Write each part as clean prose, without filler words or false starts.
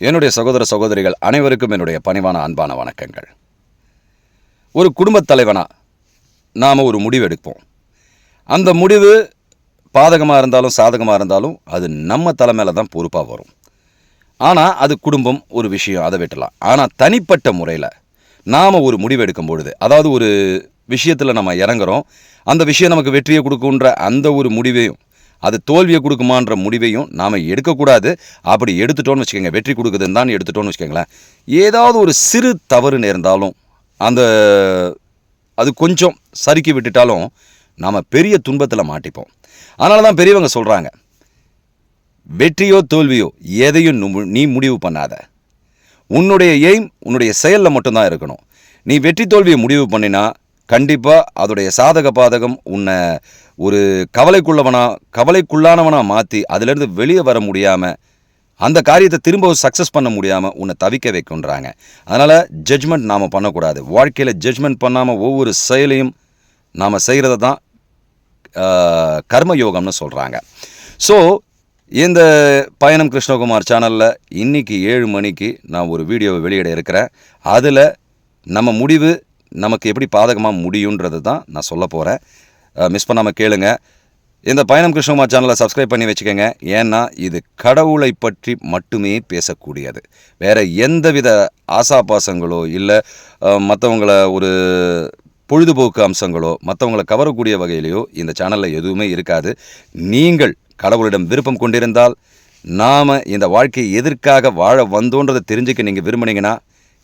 என்னுடைய சகோதர சகோதரிகள் அனைவருக்கும் என்னுடைய பணிவான அன்பான வணக்கங்கள். ஒரு குடும்பத் தலைவனா நாம் ஒரு முடிவு எடுப்போம். அந்த முடிவு பாதகமாக இருந்தாலும் சாதகமாக இருந்தாலும் அது நம்ம தலைமையில் தான் பொறுப்பாக வரும். ஆனால் அது குடும்பம் ஒரு விஷயம், அதை விட்டலாம். ஆனால் தனிப்பட்ட முறையில் நாம் ஒரு முடிவு எடுக்கும் பொழுது, அதாவது ஒரு விஷயத்தில் நம்ம இறங்குறோம், அந்த விஷயம் நமக்கு வெற்றியை கொடுக்குன்ற அந்த ஒரு முடிவையும் அது தோல்வியை கொடுக்குமான்ற முடிவையும் நாம் எடுக்கக்கூடாது. அப்படி எடுத்துட்டோன்னு வச்சுக்கோங்க, வெற்றி கொடுக்குதுன்னு தான் எடுத்துட்டோன்னு வச்சுக்கோங்களேன், ஏதாவது ஒரு சிறு தவறு நேர்ந்தாலும் அது கொஞ்சம் சறுக்கி விட்டுட்டாலும் நாம் பெரிய துன்பத்தில் மாட்டிப்போம். அதனால தான் பெரியவங்க சொல்கிறாங்க, வெற்றியோ தோல்வியோ எதையும் நீ முடிவு பண்ணாத, உன்னுடைய எய்ம் உன்னுடைய செயலில் மட்டும்தான் இருக்கணும். நீ வெற்றி தோல்வியை முடிவு பண்ணினா கண்டிப்பாக அதோடைய சாதக பாதகம் உன்னை ஒரு கவலைக்குள்ளானவனாக மாற்றி அதிலேருந்து வெளியே வர முடியாமல், அந்த காரியத்தை திரும்ப சக்ஸஸ் பண்ண முடியாமல் உன்னை தவிக்க வைக்கின்றாங்க. அதனால் ஜட்ஜ்மெண்ட் நாம் பண்ணக்கூடாது. வாழ்க்கையில் ஜட்ஜ்மெண்ட் பண்ணாமல் ஒவ்வொரு செயலையும் நாம் செய்கிறது தான் கர்மயோகம்னு சொல்கிறாங்க. ஸோ இந்த பயணம் கிருஷ்ணகுமார் சேனலில் இன்றைக்கி 7 மணிக்கு நான் ஒரு வீடியோவை வெளியிட இருக்கிறேன். அதில் நம்ம முடிவு நமக்கு எப்படி பாதகமாக முடியுன்றது தான் நான் சொல்ல போகிறேன். மிஸ் பண்ணாமல் கேளுங்க. இந்த பயணம் கிருஷ்ணகுமார் சேனலை சப்ஸ்கிரைப் பண்ணி வச்சுக்கோங்க. ஏன்னா இது கடவுளை பற்றி மட்டுமே பேசக்கூடியது. வேறு எந்தவித ஆசாபாசங்களோ இல்லை மற்றவங்கள ஒரு பொழுதுபோக்கு அம்சங்களோ மற்றவங்களை கவரக்கூடிய வகையிலையோ இந்த சேனலில் எதுவுமே இருக்காது. நீங்கள் கடவுளிடம் விருப்பம் கொண்டிருந்தால், நாம் இந்த வாழ்க்கையை எதற்காக வாழ வந்தோன்றதை தெரிஞ்சுக்க நீங்கள் விரும்புனீங்கன்னா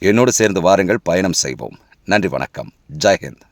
என்னோடு சேர்ந்து வாருங்கள், பயணம் செய்வோம். நன்றி, வணக்கம், ஜெய்ஹிந்த்.